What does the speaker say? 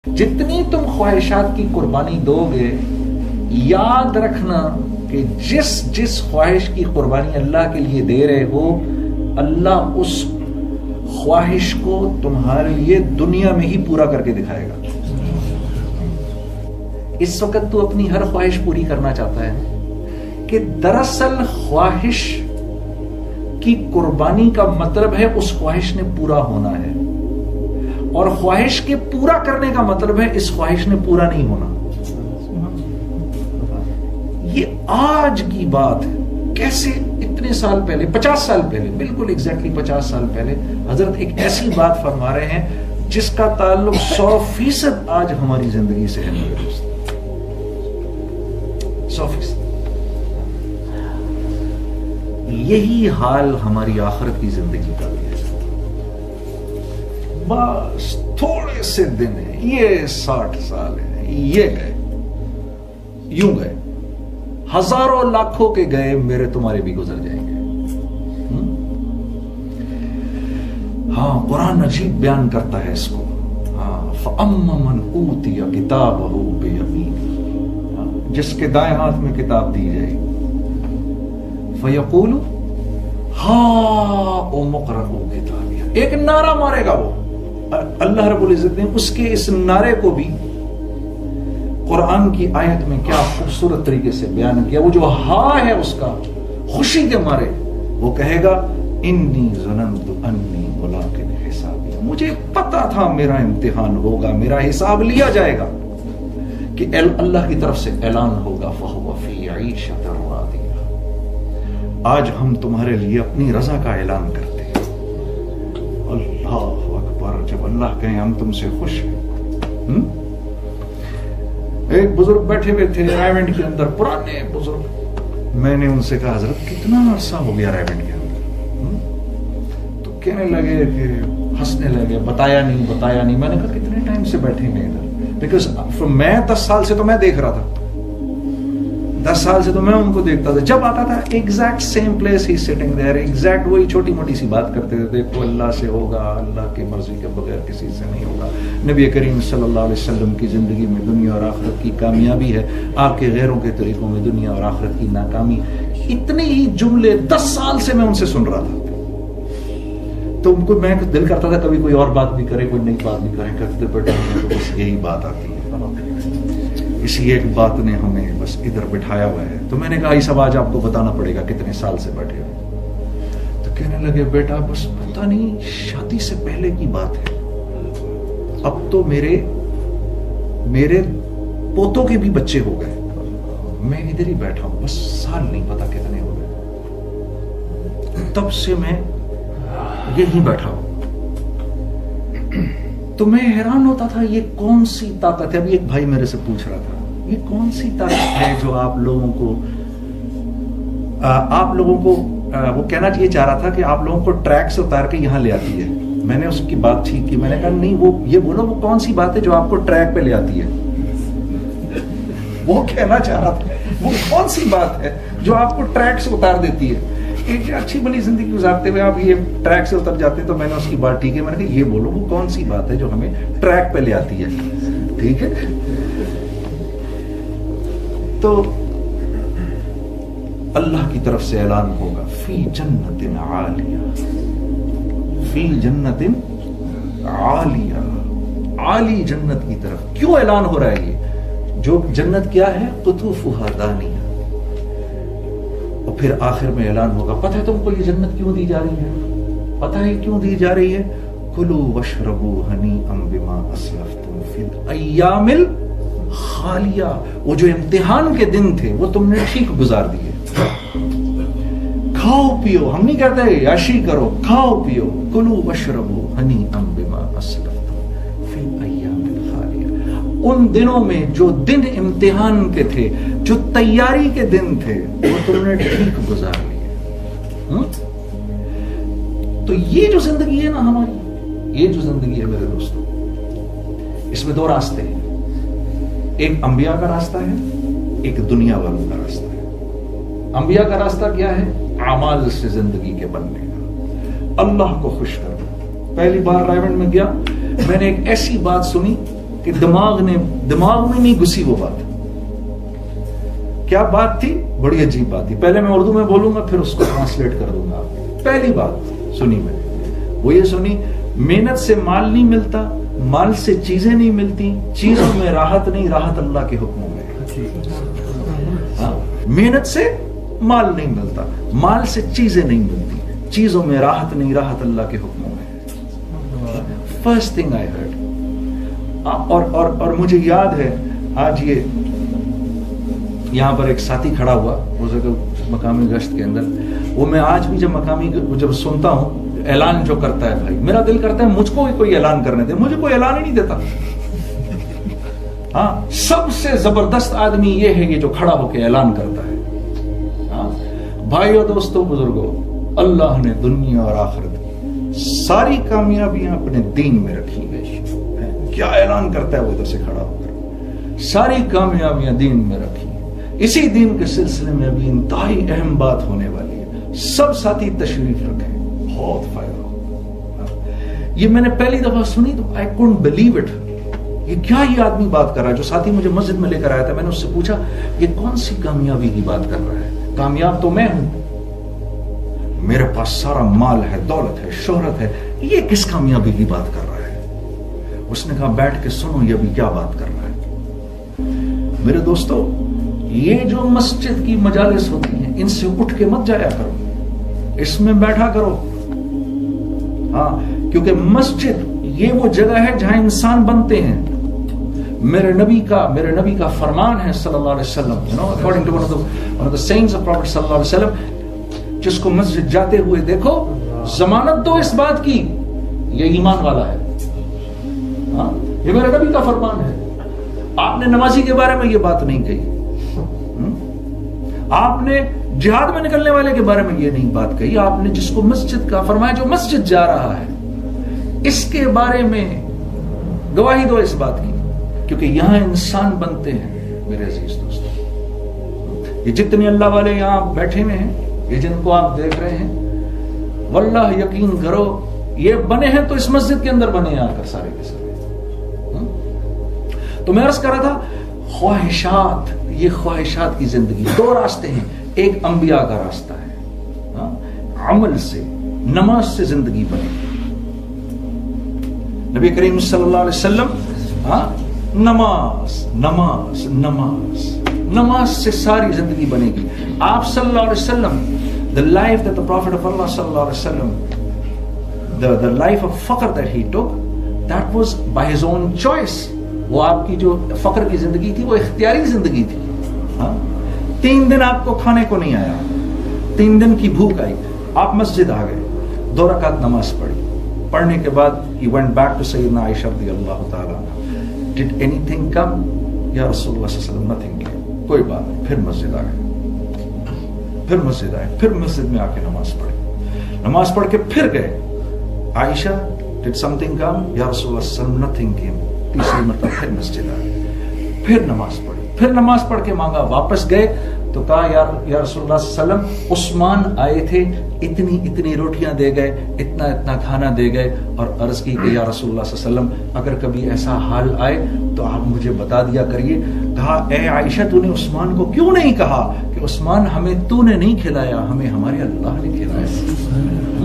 جتنی تم خواہشات کی قربانی دو گے، یاد رکھنا کہ جس خواہش کی قربانی اللہ کے لیے دے رہے ہو، اللہ اس خواہش کو تمہارے لیے دنیا میں ہی پورا کر کے دکھائے گا۔ اس وقت تو اپنی ہر خواہش پوری کرنا چاہتا ہے کہ دراصل خواہش کی قربانی کا مطلب ہے اس خواہش نے پورا ہونا ہے، اور خواہش کے پورا کرنے کا مطلب ہے اس خواہش نے پورا نہیں ہونا۔ یہ آج کی بات ہے، کیسے اتنے سال پہلے، 50 سال پہلے، بالکل ایگزیکٹلی 50 سال پہلے حضرت ایک ایسی بات فرما رہے ہیں جس کا تعلق 100% آج ہماری زندگی سے ہے میرے دوست، 100%۔ یہی حال ہماری آخرت کی زندگی کا بھی ہے۔ بس تھوڑے سے دن ہیں، یہ 60 سال ہیں، یہ گئے، یوں گئے، ہزاروں لاکھوں کے گئے، میرے تمہارے بھی گزر جائیں گے۔ ہاں، قرآن عجیب بیان کرتا ہے اس کو۔ ہاں، فَأَمَّا مَنْ أُوتِيَ كِتَابَهُ بِيَمِينِهِ، جس کے دائیں ہاتھ میں کتاب دی جائے گی، فَيَقُولُ هَاؤْمُ اقْرَءُوا كِتَابِيَهْ، ایک نعرہ مارے گا وہ۔ اللہ رب العزت نے اس کے اس نعرے کو بھی قرآن کی آیت میں کیا خوبصورت طریقے سے بیان کیا۔ وہ جو ہاں ہے اس کا، خوشی کے مارے وہ کہے گا انی ظننت انی ملاق حسابی، مجھے پتا تھا میرا امتحان ہوگا، میرا حساب لیا جائے گا، کہ اللہ کی طرف سے اعلان ہوگا فَهُوَ فِي عِيشَةٍ رَاضِيَةٍ، آج ہم تمہارے لیے اپنی رضا کا اعلان کرتے ہیں۔ اللہ اکبر، جب اللہ کہیں ہم تم سے خوش ہیں۔ ایک بزرگ بیٹھے ہوئے تھے رائیونڈ کے اندر، پرانے بزرگ، میں نے ان سے کہا حضرت کتنا عرصہ ہو گیا رائیونڈ کے اندر؟ تو کہنے لگے کہ ہنسنے لگے، بتایا نہیں۔ میں نے کہا کتنے ٹائم سے بیٹھے ہیں ادھر؟ بیکاز میں 10 سال سے تو میں دیکھ رہا تھا، 10 سال سے تو میں ان کو دیکھتا تھا، جب آتا تھا ایگزیکٹ سیم پلیس ہی سٹنگ دیئر، ایگزیکٹ وہی چھوٹی موٹی سی بات کرتے تھے، دیکھو اللہ سے ہوگا، اللہ کی مرضی کے بغیر کسی سے نہیں ہوگا، نبی کریم صلی اللہ علیہ وسلم کی زندگی میں دنیا اور آخرت کی کامیابی ہے، آپ کے غیروں کے طریقوں میں دنیا اور آخرت کی ناکامی۔ اتنے ہی جملے 10 سال سے میں ان سے سن رہا تھا، تو ان کو میں دل کرتا تھا کبھی کوئی اور بات بھی کرے، کوئی نئی بات بھی کرے، کرتے بیٹھے تو بس یہی بات آتی ہے، اسی ایک بات نے ہمیں بس ادھر بٹھایا ہوا ہے۔ تو میں نے کہا یہ سب آج آپ کو بتانا پڑے گا کتنے سال سے بیٹھے ہو؟ تو کہنے لگے بیٹا بس پتہ نہیں، شادی سے پہلے کی بات ہے، اب تو میرے پوتوں کے بھی بچے ہو گئے، میں ادھر ہی بیٹھا ہوں، بس سال نہیں پتا کتنے ہو گئے، تب سے میں یہی بیٹھا ہوں۔ تو میں حیران ہوتا تھا یہ کون سی طاقت ہے۔ ابھی ایک بھائی میرے سے پوچھ رہا تھا یہ کون سی طاقت ہے جو آپ لوگوں کو وہ کہنا چاہیے چاہ رہا تھا کہ آپ لوگوں کو ٹریک سے اتار کے یہاں لے آتی ہے۔ میں نے اس کی بات ٹھیک کی، میں نے کہا نہیں، وہ یہ بولو وہ کون سی بات ہے جو آپ کو ٹریک پہ لے آتی ہے۔ وہ کہنا چاہ رہا تھا وہ کون سی بات ہے جو آپ کو ٹریک سے اتار دیتی ہے۔ ایک اچھی بلی زندگی گزارتے ہوئے آپ یہ ٹریک سے اتر جاتے ہیں، تو میں نے اس کی بات ٹھیک ہے، میں نے کہا یہ بولو وہ کون سی بات ہے جو ہمیں ٹریک پہ لے آتی ہے، ٹھیک ہے؟ تو اللہ کی طرف سے اعلان ہوگا فی جنت عالیہ، فی جنت عالیہ، عالی جنت کی طرف۔ کیوں اعلان ہو رہا ہے یہ؟ جو جنت کیا ہے؟ قطوفها دانیہ۔ اور پھر آخر میں اعلان ہوگا، پتہ ہے تم کو یہ جنت کیوں دی جا رہی ہے؟ پتہ ہے کیوں دی جا رہی ہے؟ کلوا واشربوا ہنیئا بما اسلفتم فی الایام الخالیہ، وہ جو امتحان کے دن تھے وہ تم نے ٹھیک گزار دیے۔ کھاؤ پیو، ہم نہیں کہتے عیاشی کرو، کھاؤ پیو، کلوا واشربوا ہنیئا بما اسلفتم فی الایام الخالیہ، ان دنوں میں جو دن امتحان کے تھے، جو تیاری کے دن تھے، وہ تم نے ٹھیک گزار لیے۔ تو یہ جو زندگی ہے نا ہماری، یہ جو زندگی ہے میرے دوستوں، اس میں 2 راستے ہیں، ایک انبیاء کا راستہ ہے، ایک دنیا والوں کا راستہ ہے۔ انبیاء کا راستہ کیا ہے؟ اعمال سے زندگی کے بننے کا، اللہ کو خوش کرنا۔ پہلی بار رائیونڈ میں گیا، میں نے ایک ایسی بات سنی کہ دماغ میں نہیں گھسی وہ بات. کیا بات تھی؟ بڑی عجیب بات تھی. پہلے میں اردو میں بولوں گا پھر اس کو ٹرانسلیٹ کر دوں گا. پہلی بات سنی میں نے وہ یہ سنی، محنت سے مال نہیں ملتا، مال سے چیزیں نہیں ملتی، چیزوں میں راحت نہیں، راحت اللہ کے حکموں میں. ہاں، محنت سے مال نہیں ملتا، مال سے چیزیں نہیں ملتی، چیزوں میں راحت نہیں، راحت اللہ کے حکموں میں. First thing I heard. اور مجھے یاد ہے آج یہ یہاں پر ایک ساتھی کھڑا ہوا اس مقامی گشت کے اندر، وہ میں آج بھی جب سنتا ہوں اعلان جو کرتا ہے، بھائی میرا دل کرتا ہے مجھ کو بھی کوئی اعلان کرنے دے. مجھے کوئی اعلان ہی نہیں دیتا. ہاں، سب سے زبردست آدمی یہ ہے یہ جو کھڑا ہو کے اعلان کرتا ہے. ہاں بھائیو، دوستو، بزرگوں، اللہ نے دنیا اور آخرت کی ساری کامیابیاں اپنے دین میں رکھی ہیں. کیا اعلان کرتا ہے وہ ادھر سے کھڑا ہو کر؟ ساری کامیابیاں دین میں رکھی ہیں. اسی دین کے سلسلے میں ابھی انتہائی اہم بات ہونے والی ہے. سب ساتھی تشریف رکھیں، بہت فائدہ ہو. یہ میں نے پہلی دفعہ سنی تو I couldn't believe it. یہ کیا یہ آدمی بات کر رہا ہے؟ جو ساتھی مجھے مسجد میں لے کر آیا تھا، میں نے اس سے پوچھا یہ کون سی کامیابی کی بات کر رہا ہے؟ کامیاب تو میں ہوں، میرے پاس سارا مال ہے، دولت ہے، شہرت ہے، یہ کس کامیابی کی بات کر رہا ہے؟ اس نے کہا بیٹھ کے سنو یہ ابھی کیا بات کر رہا ہے. میرے دوستو، یہ جو مسجد کی مجالس ہوتی ہیں ان سے اٹھ کے مت جایا کرو، اس میں بیٹھا کرو. ہاں، کیونکہ مسجد یہ وہ جگہ ہے جہاں انسان بنتے ہیں. میرے نبی کا فرمان ہے صلی اللہ علیہ وسلم، according to one of the sayings of Prophet صلی اللہ علیہ وسلم، جس کو مسجد جاتے ہوئے دیکھو ضمانت دو اس بات کی یہ ایمان والا ہے. ہاں، یہ میرے نبی کا فرمان ہے. آپ نے نمازی کے بارے میں یہ بات نہیں کہی، آپ نے جہاد میں نکلنے والے کے بارے میں یہ نہیں بات کہی. آپ نے جس کو مسجد کا فرمایا، جو مسجد جا رہا ہے، اس کے بارے میں گواہی دو اس بات کی، کیونکہ یہاں انسان بنتے ہیں. میرے عزیز دوستو، یہ جتنے اللہ والے یہاں بیٹھے ہوئے ہیں، یہ جن کو آپ دیکھ رہے ہیں، واللہ یقین کرو یہ بنے ہیں تو اس مسجد کے اندر بنے ہیں آ کر سارے کے سارے. تو میں عرض کر رہا تھا خواہشات، یہ خواہشات کی زندگی. دو راستے ہیں، ایک انبیاء کا راستہ ہے، عمل سے، نماز سے زندگی بنے. نبی کریم صلی اللہ علیہ وسلم نماز نماز نماز نماز سے ساری زندگی بنے گی. آپ صلی اللہ علیہ وسلم، the life that the Prophet of Allah صلی اللہ علیہ وسلم, the life of فقر that he took, that was by his own choice. وہ آپ کی جو فقر کی زندگی تھی وہ اختیاری زندگی تھی. 3 دن آپ کو کھانے کو نہیں آیا، 3 دن کی بھوک آئی، آپ مسجد آ گئے، 2 رکعت نماز پڑھی. پڑھنے کے بعد he went back to سیدنا عائشہ رضی اللہ تعالیٰ عنہ. Did anything come? یا رسول اللہ صلی اللہ علیہ وسلم nothing came. کوئی بات نہیں. پھر مسجد آ گئے، پھر مسجد آئے، پھر مسجد میں آ کے نماز پڑھی. نماز پڑھ کے پھر گئے. عائشہ did something come? یا رسول اللہ صلی اللہ علیہ وسلم nothing came. تیسری مرتبہ پھر مسجد آئے، پھر نماز پڑھی، پھر نماز پڑھ کے مانگا. واپس گئے تو کہا یا رسول اللہ صلی اللہ علیہ وسلم، عثمان آئے تھے، اتنی روٹیاں دے گئے، اتنا کھانا دے گئے، اور عرض کی کہ یا رسول اللہ صلی اللہ علیہ وسلم اگر کبھی ایسا حال آئے تو آپ مجھے بتا دیا کریے. کہا اے عائشہ تو نے عثمان کو کیوں نہیں کہا کہ عثمان ہمیں تو نے نہیں کھلایا، ہمیں ہمارے اللہ نے کھلایا.